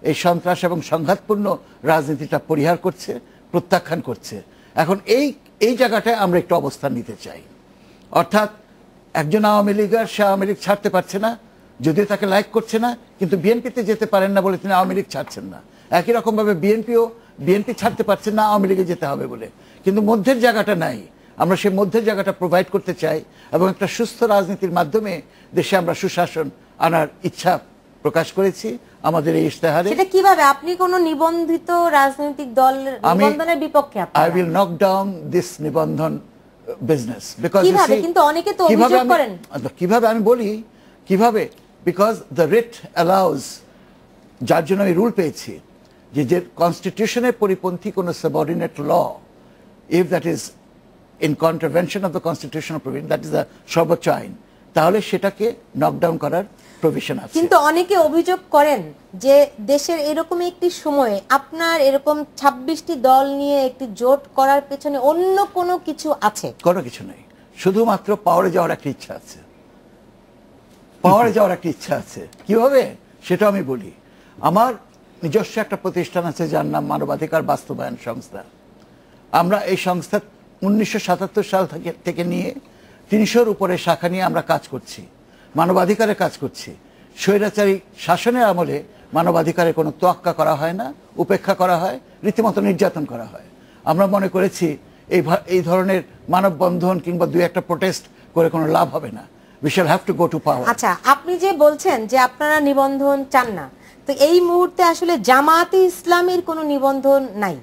এই সন্ত্রাস এবং সংঘাতপূর্ণ রাজনীতিটা পরিহার করছে, প্রত্যাখ্যান করছে। এখন এই জায়গাটায় আমরা একটু অবস্থান নিতে চাই। অর্থাৎ একজন আওয়ামী লীগার সে আওয়ামী লীগ ছাড়তে পারছে না, যদিও তাকে লাইক করছে না, কিন্তু বিএনপিতে যেতে পারেন না বলে তিনি আওয়ামী লীগ ছাড়ছেন না। একই রকমভাবে বিএনপি ছাড়তে পারছেন না আওয়ামী লীগে যেতে হবে বলে, কিন্তু মধ্যের জায়গাটা নাই। আমরা সেই মধ্যের জায়গাটা প্রোভাইড করতে চাই এবং একটা সুস্থ রাজনীতির মাধ্যমে দেশে আমরা সুশাসন আনার ইচ্ছা প্রকাশ করেছি আমাদের এই ইশতেহারে। সেটা কিভাবে? আপনি কোন নিবন্ধিত রাজনৈতিক দল নিবন্ধনের বিপক্ষে? I will knock down this নিবন্ধন বিজনেস। বিকজ কিভাবে? কিন্তু অনেকে তো অভিযোগ করেন। কিভাবে আমি বলি কিভাবে, বিকজ দ্য রিট অ্যালাউজ, যার জন্য আমি রুল পেয়েছি যে কনস্টিটিউশনের পরিপন্থী কোন subordinate law, if that is in contravention of the constitutional provision, that is the সর্বোচ্চ আইন, তাহলে সেটাকে নকডাউন করার প্রভিশন আছে। কিন্তু অনেকে অভিযোগ করেন যে দেশের এরকম একটি সময়ে আপনার এরকম 26টি দল নিয়ে একটি জোট করার পেছনে অন্য কোনো কিছু আছে? কোনো কিছু নেই, শুধুমাত্র পাওয়ারে যাওয়ার একটা ইচ্ছা আছে। পাওয়ারে যাওয়ার একটা ইচ্ছা আছে। কিভাবে সেটা আমি বলি। আমার নিজস্ব একটা প্রতিষ্ঠান আছে যার নাম মানবাধিকার বাস্তবায়ন সংস্থা। আমরা এই সংস্থা 1977 সাল থেকে নিয়ে 300-র উপরে শাখা নিয়ে আমরা কাজ করছি, মানবাধিকারের কাজ করছি। স্বৈরাচারী শাসনের আমলে মানবাধিকারের কোনো তোয়াক্কা করা হয় না, উপেক্ষা করা হয়, রীতিমতো নির্যাতন করা হয়। আমরা মনে করেছি এই ধরনের মানববন্ধন কিংবা দুই একটা প্রোটেস্ট করে কোনো লাভ হবে না। We shall have to go to power. আচ্ছা, আপনি যে বলছেন যে আপনারা নিবন্ধন চান না, তো এই মুহূর্তে আসলে জামায়াতে ইসলামের কোনো নিবন্ধন নাই,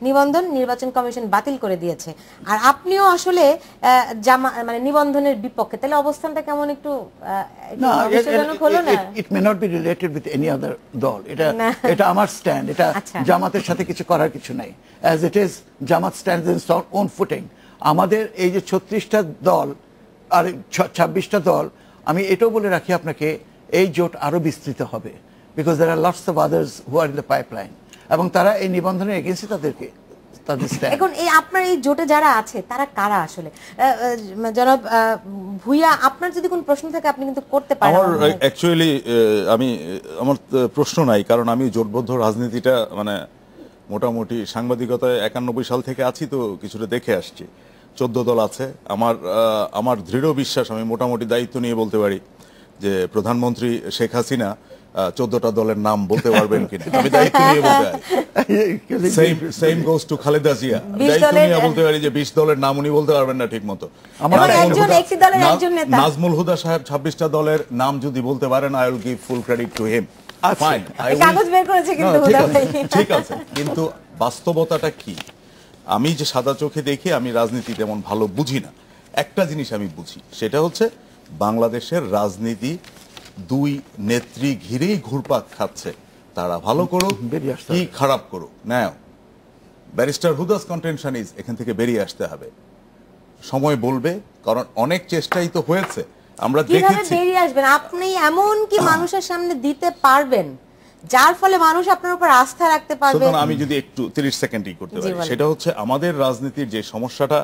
নিবন্ধন নির্বাচন কমিশন বাতিল করে দিয়েছে, আর আপনিও আসলে মানে নিবন্ধনের বিপক্ষে, তাহলে অবস্থানটা কেমন একটু অবিশ্বাসজনক হলো না? It may not be related with any other দল। এটা আমার স্ট্যান্ড, এটা জামাতের সাথে কিছু করার কিছু নাই। As it is, Jamaat stands in its own footing. আমাদের এই যে 36টা দল আর 26টা দল, আমি এটাও বলে রাখি আপনাকে, এই জোট আরো বিস্তৃত হবে, because there are lots of others who are in the pipeline, এবং তারা এই নিবন্ধনের এগেইনস্টে তাদের স্ট্যান্ড। এখন এই আপনার এই জোটে যারা আছে তারা কারা আসলে? জনাব ভুইয়া, আপনার যদি কোনো প্রশ্ন থাকে আপনি কিন্তু করতে পারেন। আমার অ্যাকচুয়ালি আমার প্রশ্ন নাই, কারণ আমি জোটবদ্ধ রাজনীতিটা মানে মোটামুটি সাংবাদিকতায় 91 সাল থেকে আছি, তো কিছুটা দেখে আসছি। 14 দল আছে। আমার দৃঢ় বিশ্বাস, আমি মোটামুটি দায়িত্ব নিয়ে বলতে পারি যে প্রধানমন্ত্রী শেখ হাসিনা 14টা দলের নাম বলতে পারবেন কিনা, আমি দায়িত্ব নিয়ে বলতে পারি। Same goes to Khaleda Zia, দায়িত্ব নিয়ে বলতে পারি যে 20 দলের নাম উনি বলতে পারবেন না ঠিক মতো। নাজমুল হুদা সাহেব 26টা দলের নাম যদি বলতে পারেন, I will give full credit to him. Fine, কাগজ বের করেছে কিন্তু ঠিক আছে, কিন্তু বাস্তবতাটা কি? আমি যে সাদা চোখে দেখি, আমি রাজনীতি তেমন ভালো বুঝি না। একটা জিনিস আমি বুঝি, সেটা হচ্ছে বাংলাদেশের রাজনীতি দুই নেত্রী ঘিরেই ঘুরপাক খাচ্ছে। তারা ভালো করুক কি খারাপ করুক, নাও ব্যারিস্টার হুদাস কন্টেনশন ইজ এখান থেকে বেরিয়ে আসতে হবে। সময় বলবে, কারণ অনেক চেষ্টাই তো হয়েছে, আমরা দেখেছি। বেরিয়ে আসবেন আপনি এমন কি মানুষের সামনে দিতে পারবেন যার ফলে মানুষ আপনার উপর আস্থা রাখতে পারবে? আমি যদি একটু 30 সেকেন্ডই করতে পারি, সেটা হচ্ছে আমাদের রাজনীতির যে সমস্যাটা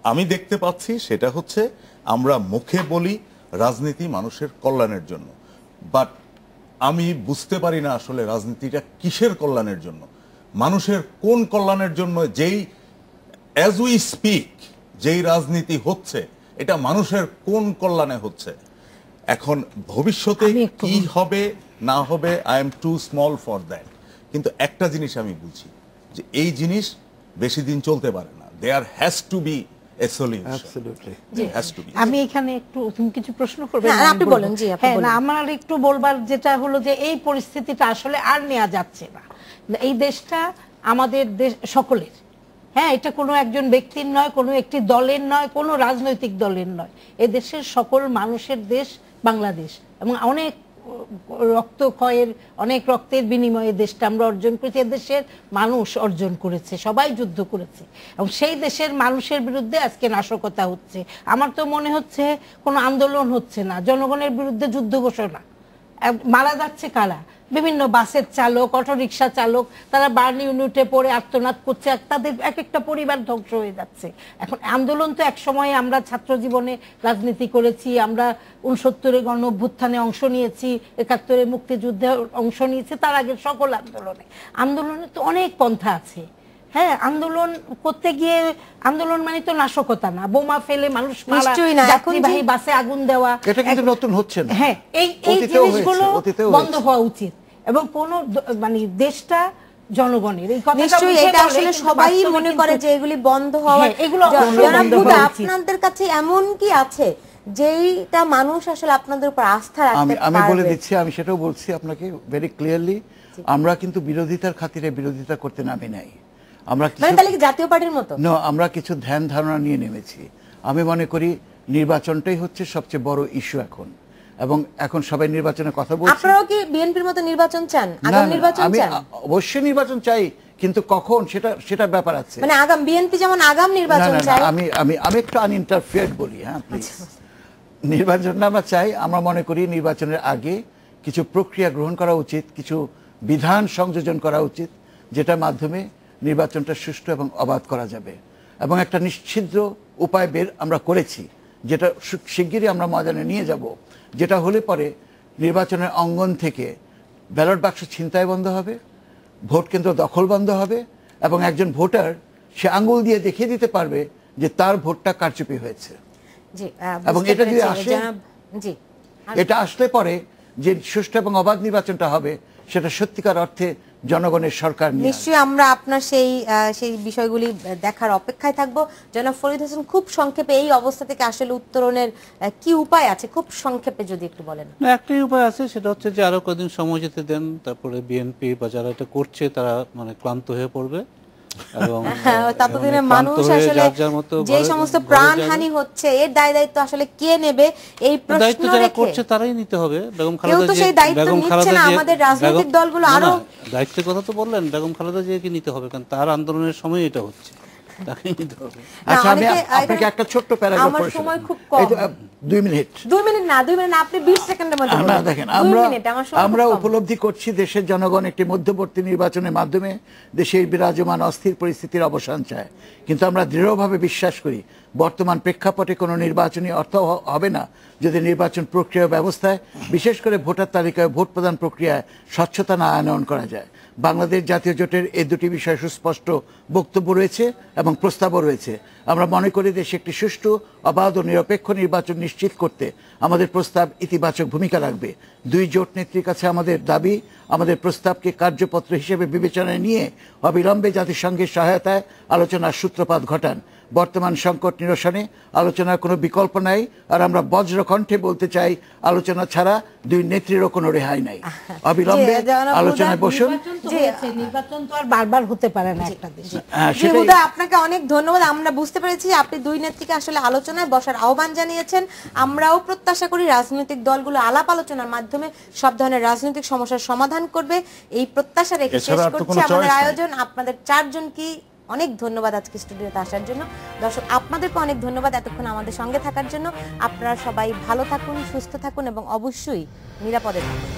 আমি দেখতে পাচ্ছি, সেটা হচ্ছে আমরা মুখে বলি রাজনীতি মানুষের কল্যাণের জন্য, বাট আমি বুঝতে পারি না আসলে রাজনীতিটা কিসের কল্যাণের জন্য, মানুষের কোন কল্যাণের জন্য। যেই অ্যাজ উই স্পিক যেই রাজনীতি হচ্ছে, এটা মানুষের কোন কল্যাণে হচ্ছে। এখন ভবিষ্যতে কি হবে না হবে, I am too small for that, কিন্তু একটা জিনিস আমি বুঝি যে এই জিনিস বেশি দিন চলতে পারে না। There has to be a solution. Absolutely. has to be. আমি এখানে একটু তুমি কিছু প্রশ্ন করবে? হ্যাঁ, আপনি বলেন। জি, আপনি বলেন। আমার একটু বলবার যেটা হলো যে এই পরিস্থিতিটা আসলে আর নেওয়া যাচ্ছে না। এই দেশটা আমাদের দেশ সকলের। হ্যাঁ, এটা কোনো একজন ব্যক্তির নয়, কোনো একটি দলের নয়, কোনো রাজনৈতিক দলের নয়। এই দেশের সকল মানুষের দেশ বাংলাদেশ, এবং অনেক রক্তক্ষয়ের, অনেক রক্তের বিনিময়ে দেশটা আমরা অর্জন করেছি। দেশের মানুষ অর্জন করেছে, সবাই যুদ্ধ করেছে, এবং সেই দেশের মানুষের বিরুদ্ধে আজকে নাশকতা হচ্ছে। আমার তো মনে হচ্ছে কোনো আন্দোলন হচ্ছে না, জনগণের বিরুদ্ধে যুদ্ধ ঘোষণা। মারা যাচ্ছে কারা? বিভিন্ন বাসের চালক, অটোরিকশা চালক, তারা বার্ন ইউনিটে পড়ে আর্তনাদ করছে, তাদের এক একটা পরিবার ধ্বংস হয়ে যাচ্ছে। এখন আন্দোলন তো এক সময় আমরা ছাত্র জীবনে রাজনীতি করেছি, আমরা 69-এ গণ অভ্যুত্থানে অংশ নিয়েছি, 71-এ মুক্তিযুদ্ধে অংশ নিয়েছি, তার আগে সকল আন্দোলনে তো অনেক পন্থা আছে। হ্যাঁ, আন্দোলন করতে গিয়ে আন্দোলন মানে তো নাশকতা না, বোমা ফেলে মানুষ মারা, যাত্রীবাহী বাসে আগুন দেওয়া, এটা কিন্তু নতুন হচ্ছে না। হ্যাঁ, এই জিনিসগুলো বন্ধ হওয়া উচিত এবং কোন মানে দেশটা জনগণের, এই কথাটা নিশ্চয়ই এটা আসলে সবাই মনে করে যে এগুলি বন্ধ হওয়া, এগুলো আপনাদের কাছে এমন কি আছে যেটা মানুষ আসলে আপনাদের উপর আস্থা রাখতে পারবে? আমি বলে দিচ্ছি, আমি সেটাও বলছি আপনাকে ভেরি ক্লিয়ারলি, আমরা কিন্তু বিরোধিতার খাতিরে বিরোধিতা করতে নামি নাই। আমরা তাহলে কি জাতীয় পার্টির মতো? না, আমরা কিছু ধ্যান ধারণা নিয়ে নেমেছি। আমি মনে করি নির্বাচনটাই হচ্ছে সবচেয়ে বড় ইস্যু এখন, এবং এখন সবাই নির্বাচনের কথা বলছে। আপনারাও কি বিএনপির মতো নির্বাচন চান? আগাম নির্বাচন চান? আমি অবশ্যই নির্বাচন চাই, কিন্তু কখন সেটা ব্যাপার আছে। মানে আগাম, বিএনপি যেমন আগাম নির্বাচন চাই। আমি একটু আনইন্টারফেয়ার্ড বলি, হ্যাঁ প্লিজ। নির্বাচনটা আমরা চাই, আমরা মনে করি নির্বাচনের আগে কিছু প্রক্রিয়া গ্রহণ করা উচিত, কিছু বিধান সংযোজন করা উচিত, যেটার মাধ্যমে নির্বাচনটা সুষ্ঠু এবং অবাধ করা যাবে। এবং একটা নিশ্ছিদ্র উপায় বের আমরা করেছি, যেটা শিগগিরই আমরা ময়দানে নিয়ে যাব, যেটা হলে পরে নির্বাচনের অঙ্গন থেকে ব্যালট বাক্স ছিনতাই বন্ধ হবে, ভোট কেন্দ্র দখল বন্ধ হবে, এবং একজন ভোটার সে আঙ্গুল দিয়ে দেখিয়ে দিতে পারবে যে তার ভোটটা কারচুপি হয়েছে। এবং এটা যদি আসে, এটা আসলে পরে যে সুষ্ঠু এবং অবাধ নির্বাচনটা হবে, সেটা সত্যিকার অর্থে জনগণের সরকার। নিশ্চয়ই আমরা আপনার সেই বিষয়গুলি দেখার অপেক্ষায় থাকবো। জনাব ফরিদ হোসেন, খুব সংক্ষেপে এই অবস্থা থেকে আসলে উত্তরণের কি উপায় আছে, খুব সংক্ষেপে যদি একটু বলেন। একটাই উপায় আছে, সেটা হচ্ছে যে আরো কয়েকদিন সময় যেতে দেন, তারপরে বিএনপি বা যারা এটা করছে তারা মানে ক্লান্ত হয়ে পড়বে, এবং ততদিনে মানুষ আসলে যে সমস্ত প্রাণহানি হচ্ছে এর দায় দায়িত্ব আসলে কে নেবে এই প্রশ্ন রেখে করছে তারাই নিতে হবে। বেগম খালেদা কেউ তো সেই দায়িত্ব নিচ্ছে না, আমাদের রাজনৈতিক দলগুলো আরো দায়িত্বের কথা তো বললেন, বেগম খালেদা জিয়াকে নিতে হবে, কারণ তার আন্দোলনের সময় এটা হচ্ছে, তাকে নিতে হবে। আচ্ছা, আমি আপনাকে একটা ছোট্ট প্যারাগ্রাফ পড়ে শোনাই। সময় খুব কম, 2 মিনিট না, আপনি 20 সেকেন্ডের মধ্যে বলুন। দেখেন, আমরা উপলব্ধি করছি দেশের জনগণ একটি মধ্যবর্তী নির্বাচনের মাধ্যমে দেশের বিরাজমান অস্থির পরিস্থিতির অবসান চায়, কিন্তু আমরা দৃঢ়ভাবে বিশ্বাস করি বর্তমান প্রেক্ষাপটে কোনো নির্বাচনী অর্থ হবে না যদি নির্বাচন প্রক্রিয়া ব্যবস্থায়, বিশেষ করে ভোটার তালিকায় ভোট প্রদান প্রক্রিয়ায় স্বচ্ছতা না আনয়ন করা যায়। বাংলাদেশ জাতীয় জোটের এই দুটি বিষয়ে সুস্পষ্ট বক্তব্য রয়েছে এবং প্রস্তাবও রয়েছে। আমরা মনে করি দেশে একটি সুষ্ঠু, অবাধ ও নিরপেক্ষ নির্বাচন নিশ্চিত করতে আমাদের প্রস্তাব ইতিবাচক ভূমিকা রাখবে। 2 জোট নেত্রীর কাছে আমাদের দাবি, আমাদের প্রস্তাবকে কার্যপত্র হিসেবে বিবেচনায় নিয়ে অবিলম্বে জাতিসংঘের সহায়তায় আলোচনার সূত্রপাত ঘটান। বর্তমান সংকট নিরসনে আলোচনার কোনো বিকল্প নাই, আর আমরা বজ্রকণ্ঠে বলতে চাই, আলোচনা ছাড়া 2 নেত্রীরও কোনো রেহাই নাই। অবিলম্বে আলোচনায় বসুন। নির্বাচন তো আর বারবার হতে পারে না একটা দেশে। আপনাকে অনেক ধন্যবাদ। আমরা বুঝতে পেরেছি আপনি 2 নেত্রীকে আসলে আলোচনায় বসার আহ্বান জানিয়েছেন। আমরাও প্রত্যাশা করি রাজনৈতিক দলগুলো আলাপ আলোচনার মাধ্যমে সব ধরনের রাজনৈতিক সমস্যার সমাধান করবে, এই প্রত্যাশা রেখে শেষ করছি আমাদের আয়োজন। আপনাদের 4 জনকে অনেক ধন্যবাদ আজকে স্টুডিওতে আসার জন্য। দর্শক, আপনাদেরকে অনেক ধন্যবাদ এতক্ষণ আমাদের সঙ্গে থাকার জন্য। আপনারা সবাই ভালো থাকুন, সুস্থ থাকুন এবং অবশ্যই নিরাপদে থাকুন।